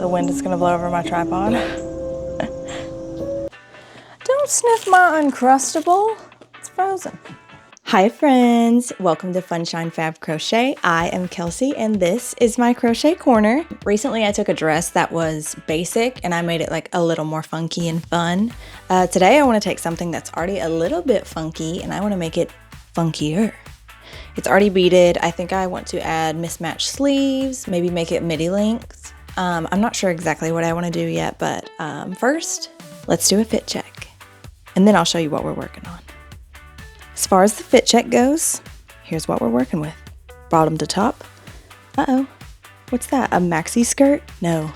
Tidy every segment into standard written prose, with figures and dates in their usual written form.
The wind is gonna blow over my tripod. Don't sniff my Uncrustable. It's frozen. Hi friends, welcome to Funshine Fab Crochet. I am Kelsey and this is my crochet corner. Recently I took a dress that was basic and I made it like a little more funky and fun. Today I want to take something that's already a little bit funky and I want to make it funkier. It's already beaded. I think I want to add mismatched sleeves, maybe make it midi length. I'm not sure exactly what I want to do yet, but first let's do a fit check and then I'll show you what we're working on. As far as the fit check goes, here's what we're working with. Bottom to top. Uh-oh, what's that, a maxi skirt? No,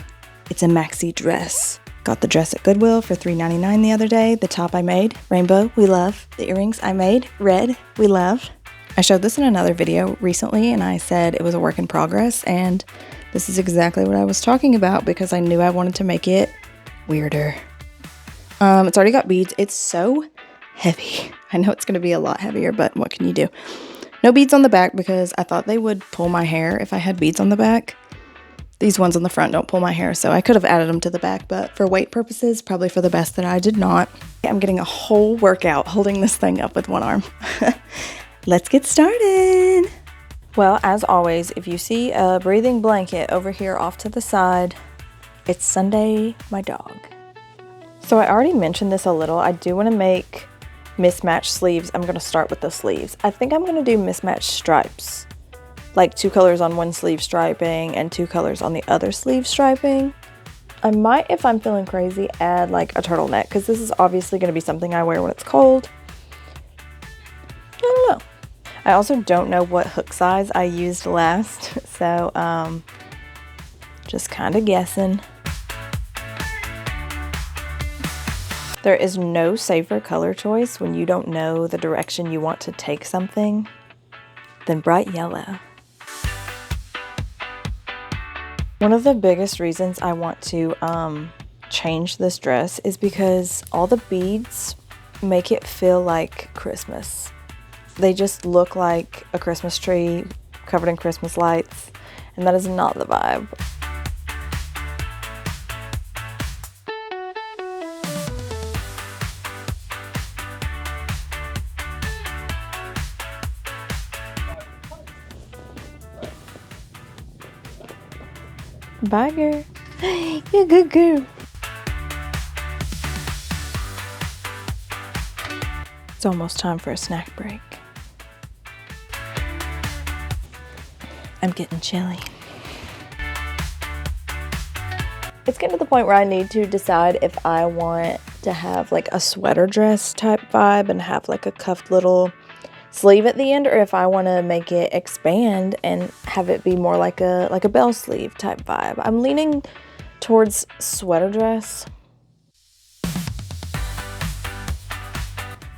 it's a maxi dress. Got the dress at Goodwill for $3.99 the other day. The top I made, rainbow, we love. The earrings I made, red, we love. I showed this in another video recently and I said it was a work in progress, and this is exactly what I was talking about because I knew I wanted to make it weirder. It's already got beads. It's so heavy. I know it's going to be a lot heavier, but what can you do? No beads on the back because I thought they would pull my hair if I had beads on the back. These ones on the front don't pull my hair, so I could have added them to the back, but for weight purposes, probably for the best that I did not. I'm getting a whole workout holding this thing up with one arm. Let's get started. Well, as always, if you see a breathing blanket over here off to the side, it's Sunday, my dog. So I already mentioned this a little. I do want to make mismatched sleeves. I'm going to start with the sleeves. I think I'm going to do mismatched stripes, like 2 colors on one sleeve striping and 2 colors on the other sleeve striping. I might, if I'm feeling crazy, add like a turtleneck because this is obviously going to be something I wear when it's cold. I don't know. I also don't know what hook size I used last, so just kind of guessing. There is no safer color choice when you don't know the direction you want to take something than bright yellow. One of the biggest reasons I want to change this dress is because all the beads make it feel like Christmas. They just look like a Christmas tree covered in Christmas lights, and that is not the vibe. Bye, girl. You're a good girl. It's almost time for a snack break. I'm getting chilly. It's getting to the point where I need to decide if I want to have like a sweater dress type vibe and have like a cuffed little sleeve at the end, or if I want to make it expand and have it be more like a bell sleeve type vibe. I'm leaning towards sweater dress.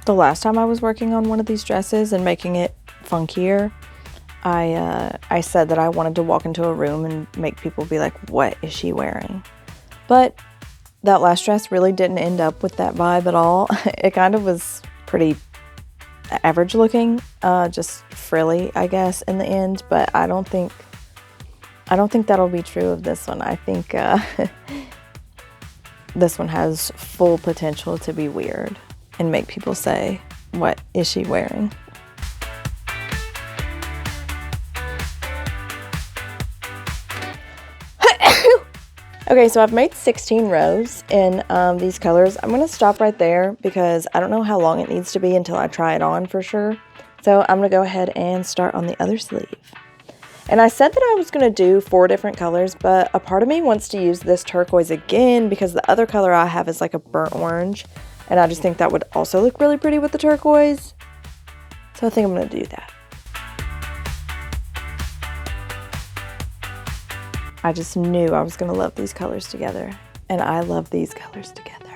The last time I was working on one of these dresses and making it funkier, I said that I wanted to walk into a room and make people be like, what is she wearing? But that last dress really didn't end up with that vibe at all. It kind of was pretty average looking, just frilly, I guess, in the end, but I don't think that'll be true of this one. I think this one has full potential to be weird and make people say, what is she wearing? Okay, so I've made 16 rows in these colors. I'm going to stop right there because I don't know how long it needs to be until I try it on for sure. So I'm going to go ahead and start on the other sleeve. And I said that I was going to do 4 different colors, but a part of me wants to use this turquoise again because the other color I have is like a burnt orange. And I just think that would also look really pretty with the turquoise. So I think I'm going to do that. I just knew I was going to love these colors together, and I love these colors together.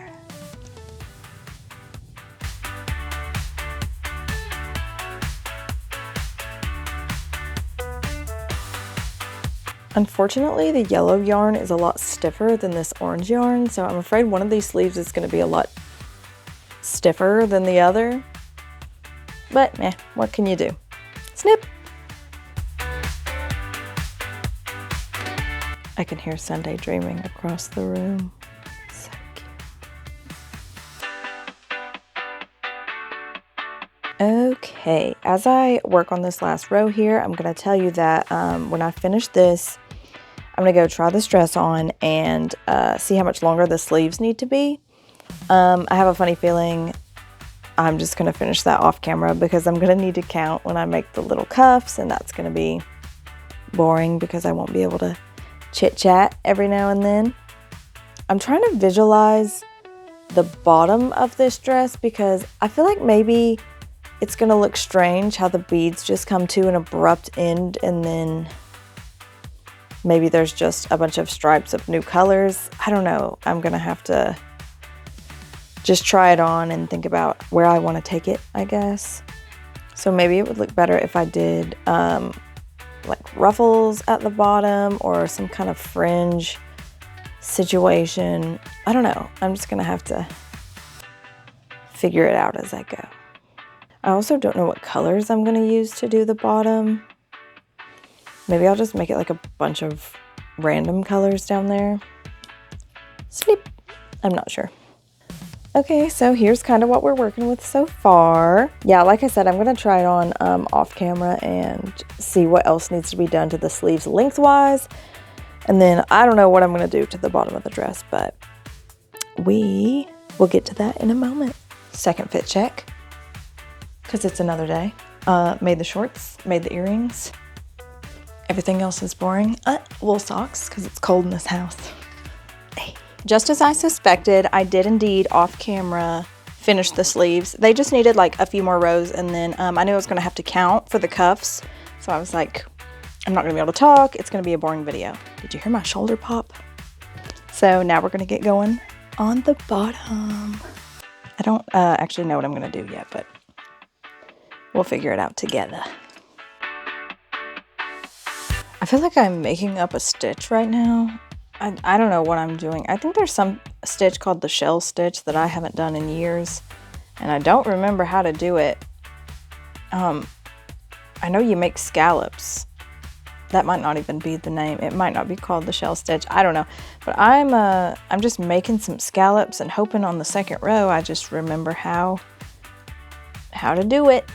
Unfortunately, the yellow yarn is a lot stiffer than this orange yarn, so I'm afraid one of these sleeves is going to be a lot stiffer than the other. But, what can you do? Snip! I can hear Sunday dreaming across the room. So cute. Okay, as I work on this last row here, I'm going to tell you that when I finish this, I'm going to go try this dress on and see how much longer the sleeves need to be. I have a funny feeling I'm just going to finish that off camera because I'm going to need to count when I make the little cuffs, and that's going to be boring because I won't be able to chit chat every now and then. I'm trying to visualize the bottom of this dress because I feel like maybe it's going to look strange how the beads just come to an abrupt end and then maybe there's just a bunch of stripes of new colors. I don't know. I'm going to have to just try it on and think about where I want to take it, I guess. So maybe it would look better if I did like ruffles at the bottom or some kind of fringe situation. I don't know. I'm just going to have to figure it out as I go. I also don't know what colors I'm going to use to do the bottom. Maybe I'll just make it like a bunch of random colors down there. Snip. I'm not sure. Okay, so here's kind of what we're working with so far. Yeah, like I said, I'm going to try it on off camera and see what else needs to be done to the sleeves lengthwise. And then I don't know what I'm going to do to the bottom of the dress, but we will get to that in a moment. Second fit check, because it's another day. Made the shorts, made the earrings. Everything else is boring. Wool socks, because it's cold in this house. Hey. Just as I suspected, I did indeed off camera finish the sleeves. They just needed like a few more rows, and then I knew I was going to have to count for the cuffs. So I was like, I'm not going to be able to talk. It's going to be a boring video. Did you hear my shoulder pop? So now we're going to get going on the bottom. I don't actually know what I'm going to do yet, but we'll figure it out together. I feel like I'm making up a stitch right now. I don't know what I'm doing. I think there's some stitch called the shell stitch that I haven't done in years, and I don't remember how to do it. I know you make scallops. That might not even be the name. It might not be called the shell stitch. I don't know. But I'm just making some scallops and hoping on the second row I just remember how to do it.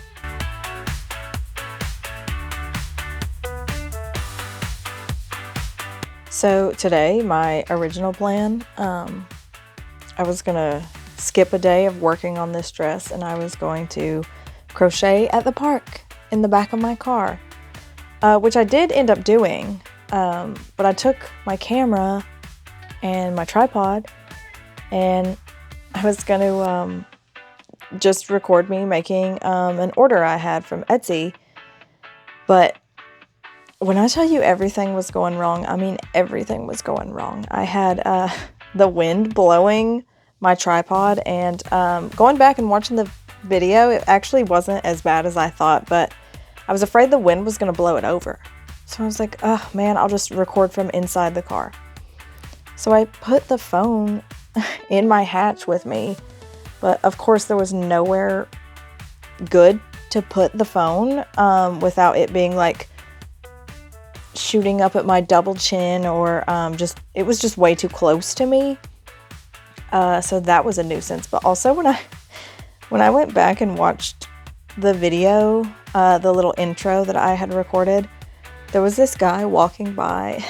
So today, my original plan, I was gonna skip a day of working on this dress and I was going to crochet at the park in the back of my car, which I did end up doing, but I took my camera and my tripod and I was gonna just record me making an order I had from Etsy, but when I tell you everything was going wrong, I mean everything was going wrong. I had the wind blowing my tripod, and going back and watching the video, it actually wasn't as bad as I thought, but I was afraid the wind was going to blow it over. So I was like, oh man, I'll just record from inside the car. So I put the phone in my hatch with me, but of course there was nowhere good to put the phone without it being like shooting up at my double chin, or it was just way too close to me. So that was a nuisance. But also when I went back and watched the video, the little intro that I had recorded, there was this guy walking by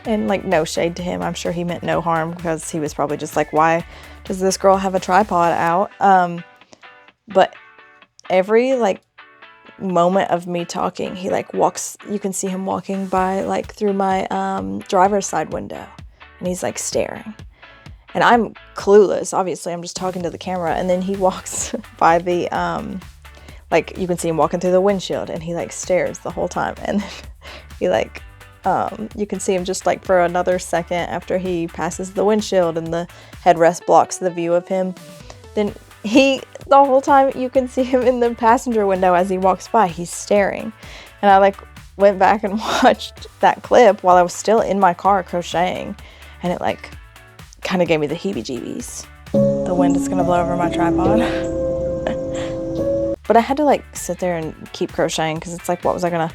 and like, no shade to him, I'm sure he meant no harm because he was probably just like, why does this girl have a tripod out? But every like moment of me talking, he like walks, you can see him walking by like through my driver's side window, and he's like staring, and I'm clueless, obviously I'm just talking to the camera, and then he walks by the like you can see him walking through the windshield, and he like stares the whole time, and then he like you can see him just like for another second after he passes the windshield and the headrest blocks the view of him, then the whole time you can see him in the passenger window as he walks by, he's staring. And I like went back and watched that clip while I was still in my car crocheting, and it like kind of gave me the heebie-jeebies. The wind is gonna blow over my tripod. But I had to like sit there and keep crocheting because it's like, what was I gonna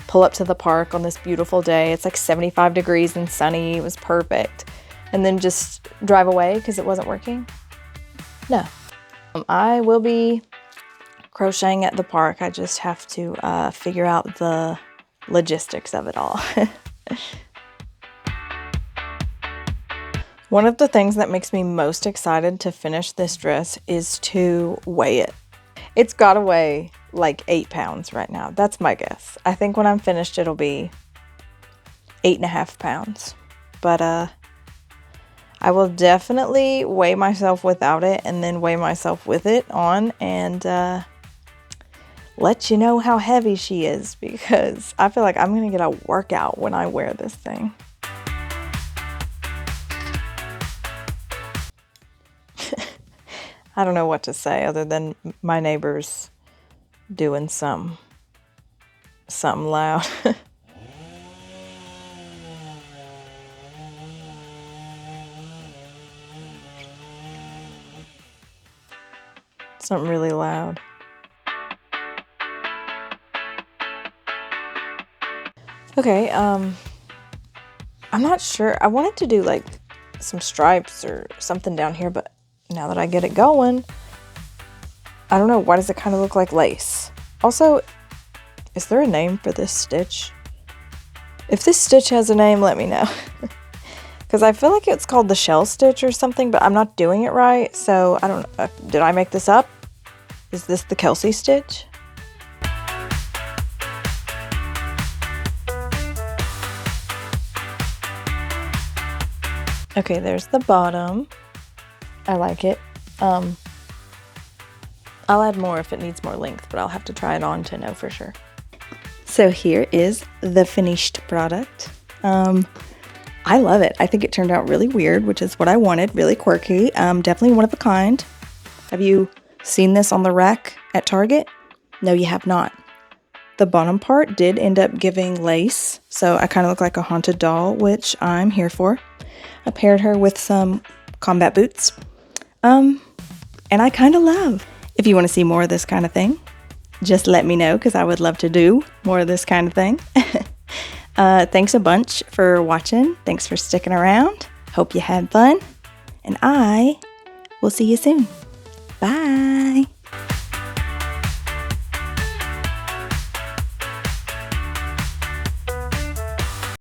pull up to the park on this beautiful day. It's like 75 degrees and sunny. It was perfect. And then just drive away because it wasn't working. No. I will be crocheting at the park. I just have to figure out the logistics of it all. One of the things that makes me most excited to finish this dress is to weigh it. It's gotta weigh like 8 pounds right now. That's my guess. I think when I'm finished, it'll be 8.5 pounds. But I will definitely weigh myself without it and then weigh myself with it on and let you know how heavy she is, because I feel like I'm gonna get a workout when I wear this thing. I don't know what to say other than my neighbor's doing something loud. Something really loud. Okay, I'm not sure. I wanted to do like some stripes or something down here, but now that I get it going, I don't know. Why does it kind of look like lace? Also, is there a name for this stitch? If this stitch has a name, let me know. Because I feel like it's called the shell stitch or something, but I'm not doing it right. So I don't know. Did I make this up? Is this the Kelsey stitch? Okay, there's the bottom. I like it. I'll add more if it needs more length, but I'll have to try it on to know for sure. So here is the finished product. I love it. I think it turned out really weird, which is what I wanted, really quirky. Definitely one of a kind. Have you seen this on the rack at Target? No, you have not. The bottom part did end up giving lace, so I kind of look like a haunted doll, which I'm here for. I paired her with some combat boots. And I kind of love. If you want to see more of this kind of thing, just let me know, because I would love to do more of this kind of thing. Thanks a bunch for watching. Thanks for sticking around. Hope you had fun. And I will see you soon. Bye.